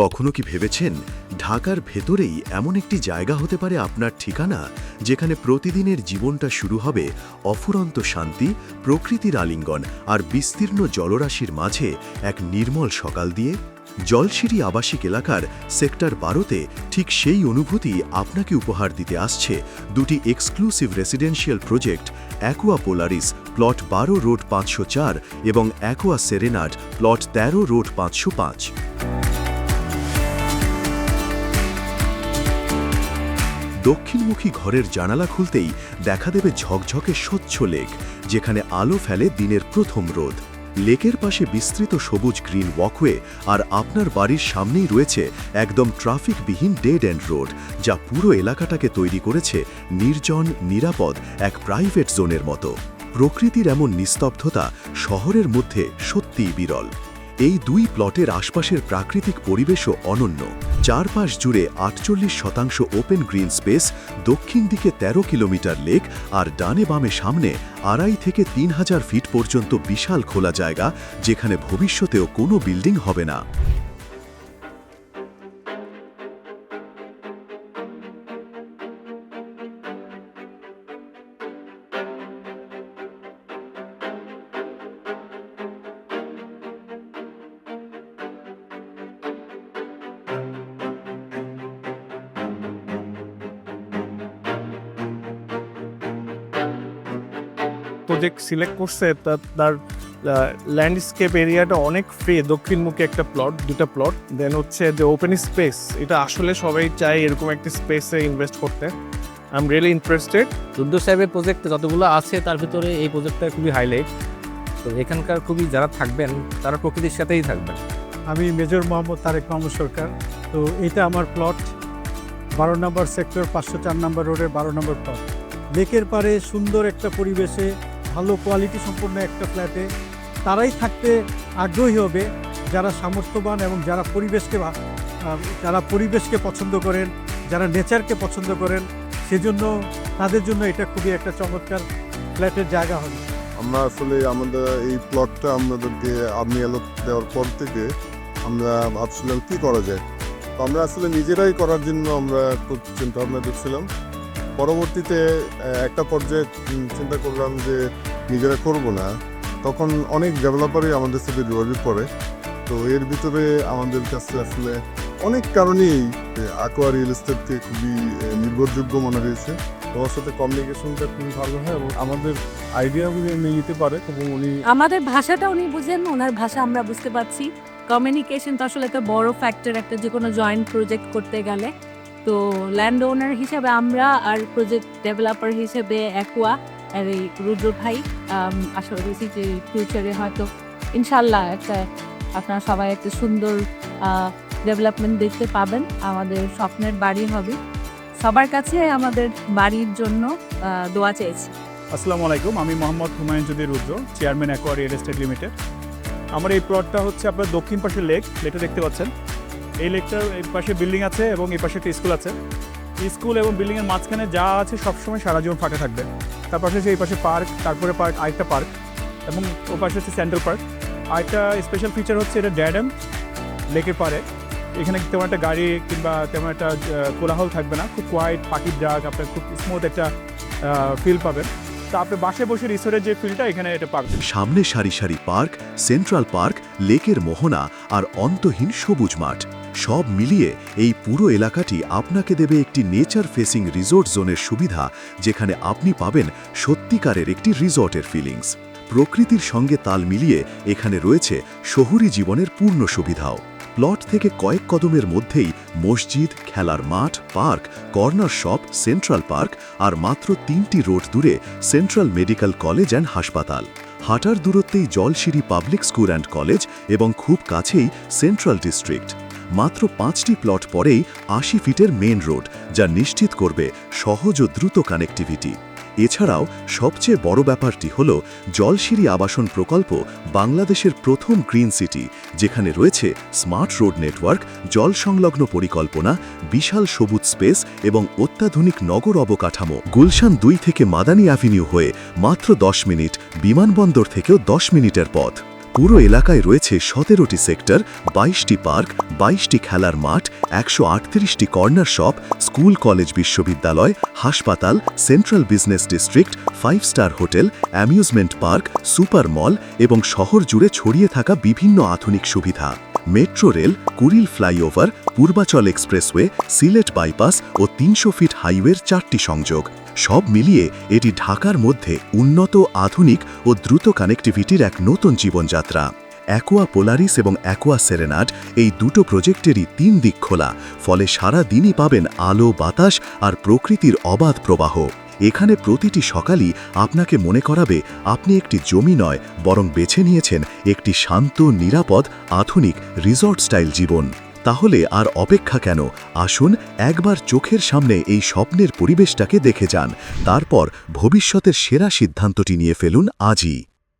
কখনো কি ভেবেছেন ঢাকার ভেতরেই এমন একটি জায়গা হতে পারে আপনার ঠিকানা, যেখানে প্রতিদিনের জীবনটা শুরু হবে অফুরন্ত শান্তি, প্রকৃতির আলিঙ্গন আর বিস্তীর্ণ জলরাশির মাঝে এক নির্মল সকাল দিয়ে? জলশিরি আবাসিক এলাকার সেক্টর 12-তে ঠিক সেই অনুভূতি আপনাকে উপহার দিতে আসছে দুটি exclusive residential project, aqua Polaris plot 12 road 504 এবং অ্যাকোয়া সেরেনাড প্লট 13 রোড 505। দক্ষিণমুখী ঘরের জানালা খুলতেই দেখা দেবে ঝকঝকে স্বচ্ছ লেক, যেখানে আলো ফেলে দিনের প্রথম রোদ। লেকের পাশে বিস্তৃত সবুজ গ্রিন ওয়াকওয়ে, আর আপনার বাড়ির সামনেই রয়েছে একদম ট্রাফিকবিহীন ডেড এন্ড রোড, যা পুরো এলাকাটাকে তৈরি করেছে নির্জন, নিরাপদ এক প্রাইভেট জোনের মতো। প্রকৃতির এমন নিস্তব্ধতা শহরের মধ্যে সত্যিই বিরল। এই দুই প্লটের আশপাশের প্রাকৃতিক পরিবেশও অনন্য। চারপাশ জুড়ে 48% ওপেন গ্রিন স্পেস, দক্ষিণ দিকে 13 কিলোমিটার লেক, আর ডানে বামে সামনে 2.5 থেকে 3,000 ফিট পর্যন্ত বিশাল খোলা জায়গা, যেখানে ভবিষ্যতেও কোনো বিল্ডিং হবে না। প্রজেক্ট সিলেক্ট করছে তার ল্যান্ডস্কেপ এরিয়াটা অনেক ফ্রি, দক্ষিণমুখী একটা প্লট, দুটা প্লট, দেন হচ্ছে যে ওপেন স্পেস, এটা আসলে সবাই চায় এরকম একটা স্পেসে ইনভেস্ট করতে। I am really interested. Rudra সাহেবের প্রজেক্ট যতগুলো আছে তার ভিতরে এই প্রজেক্টটা খুবই হাইলাইট। তো এখানকার খুবই যারা থাকবেন তারা প্রকৃতির সাথেই থাকবেন। আমি মেজর মোহাম্মদ তারেক মাহমুদ সরকার। তো এটা আমার প্লট 12 নম্বর সেক্টর 504 নম্বর রোডের 12 নম্বর প্লট। লেকের পাড়ে সুন্দর একটা পরিবেশে ভালো কোয়ালিটি সম্পন্ন একটা ফ্ল্যাটে তারাই থাকতে আগ্রহী হবে যারা সামর্থ্যবান এবং যারা পরিবেশকে পছন্দ করেন, যারা নেচারকে পছন্দ করেন। সেজন্য তাদের জন্য এটা খুবই একটা চমৎকার ফ্ল্যাটের জায়গা হবে। আমরা আসলে আমাদের এই প্লটটা আমাদেরকে আপনি এলো দেওয়ার পর থেকে আমরা ভাবছিলাম কী করা যায়। তো আমরা আসলে নিজেরাই করার জন্য আমরা চিন্তা ভাবনা করছিলাম। পরবর্তীতে একটা পর্যায়ে চিন্তা করলাম যে নিজেরা করব না, তখন অনেক ডেভেলপারই আমাদের সাথে যোগাযোগ করে। তো এর ভিতরে আমাদের কাছে আসলে অনেক কারণেই অ্যাকোয়া রিয়েল এস্টেটকে খুবই নির্ভরযোগ্য মনে হয়েছে। তোমার সাথে কমিউনিকেশনটা খুবই ভালো হয় এবং আমাদের আইডিয়াগুলো নিয়ে নিতে পারে এবং উনি আমাদের ভাষাটা উনি বুঝেন, ওনার ভাষা আমরা বুঝতে পারছি। কমিউনিকেশন তো আসলে একটা বড় ফ্যাক্টর একটা যে কোনো জয়েন্ট প্রজেক্ট করতে গেলে। তো ল্যান্ড ওনার হিসেবে আমরা, আর প্রজেক্ট ডেভেলপার হিসেবে অ্যাকোয়া আর এই রুদ্র ভাই। আশা করছি যে ফিউচারে হয়তো ইনশাল্লাহ আপনারা সবাই একটা সুন্দর ডেভেলপমেন্ট দেখতে পাবেন। আমাদের স্বপ্নের বাড়ি হবে। সবার কাছে আমাদের বাড়ির জন্য দোয়া চেয়েছি। আসসালামু আলাইকুম, আমি Mohammad Humayun Chowdhury Rudra, chairman Aqua real estate limited. আমার এই প্লটটা হচ্ছে আপনার দক্ষিণ পাশে লেকটা দেখতে পাচ্ছেন। এই লেকটার এই পাশে বিল্ডিং আছে এবং এই পাশে একটা স্কুল আছে। স্কুল এবং বিল্ডিংয়ের মাঝখানে যা আছে সবসময় সারা জীবন ফাঁকা থাকবে। তার পাশে হচ্ছে এই পাশে পার্ক, তারপরে আরেকটা পার্ক, এবং ও পাশে হচ্ছে সেন্ট্রাল পার্ক। আরেকটা স্পেশাল ফিচার হচ্ছে এটা ড্যাম লেকের পাড়ে। এখানে তেমন একটা গাড়ি কিংবা তেমন একটা কোলাহল থাকবে না, খুব কোয়াইট, পাখির ডাক, আপনার খুব স্মুথ একটা ফিল পাবেন। তা আপনি বাসে বসে রিসোর্টের যে ফিলটা এখানে এটা পাবেন। সামনে সারি সারি পার্ক, সেন্ট্রাল পার্ক, লেকের মোহনা আর অন্তহীন সবুজ মাঠ, সব মিলিয়ে এই পুরো এলাকাটি আপনাকে দেবে একটি নেচার ফেসিং রিসোর্ট জোনের সুবিধা, যেখানে আপনি পাবেন সত্যিকারের একটি রিসোর্টের ফিলিংস। প্রকৃতির সঙ্গে তাল মিলিয়ে এখানে রয়েছে শহুরি জীবনের পূর্ণ সুবিধাও। প্লট থেকে কয়েক কদমের মধ্যেই মসজিদ, খেলার মাঠ, park, corner shop, central park, আর মাত্র 3টি রোড দূরে সেন্ট্রাল মেডিকেল কলেজ অ্যান্ড হাসপাতাল। হাঁটার দূরত্বেই Jolshiri public school and college এবং খুব কাছেই সেন্ট্রাল ডিস্ট্রিক্ট। মাত্র 5টি প্লট পরেই 80 ফিটের মেন রোড, যা নিশ্চিত করবে সহজ ও দ্রুত কানেক্টিভিটি। এছাড়াও সবচেয়ে বড় ব্যাপারটি হল জলশিরি আবাসন প্রকল্প বাংলাদেশের প্রথম গ্রিন সিটি, যেখানে রয়েছে স্মার্ট রোড নেটওয়ার্ক, জল সংলগ্ন পরিকল্পনা, বিশাল সবুজ স্পেস এবং অত্যাধুনিক নগর অবকাঠামো। গুলশান 2 থেকে মাদানী অ্যাভিনিউ হয়ে মাত্র 10 মিনিট, বিমানবন্দর থেকেও 10 মিনিটের পথ। পুরো এলাকায় রয়েছে 17টি সেক্টর, 22টি পার্ক, 22টি খেলার মাঠ, 138টি কর্নার শপ, স্কুল কলেজ বিশ্ববিদ্যালয়, হাসপাতাল, central business district, 5 star hotel, amusement park, super mall এবং শহর জুড়ে ছড়িয়ে থাকা বিভিন্ন আধুনিক সুবিধা। Metro rail, Kuril flyover, Purbachal expressway, Sylhet bypass ও 300 ফিট হাইওয়ের 4টি সংযোগ। সব মিলিয়ে এটি ঢাকার মধ্যে উন্নত, আধুনিক ও দ্রুত কানেক্টিভিটির এক নতুন জীবনযাত্রা। অ্যাকোয়া পোলারিস এবং অ্যাকোয়া সেরেনাড এই দুটো প্রজেক্টেরই 3 দিক খোলা, ফলে সারা দিনই পাবেন আলো, বাতাস আর প্রকৃতির অবাধ প্রবাহ। এখানে প্রতিটি সকালই আপনাকে মনে করাবে আপনি একটি জমি নয়, বরং বেছে নিয়েছেন একটি শান্ত, নিরাপদ, আধুনিক রিসর্ট স্টাইল জীবন। তাহলে আর অপেক্ষা কেন? আসুন একবার চোখের সামনে এই স্বপ্নের পরিবেশটাকে দেখে যান, তারপর ভবিষ্যতের সেরা সিদ্ধান্তটি নিয়ে ফেলুন আজই।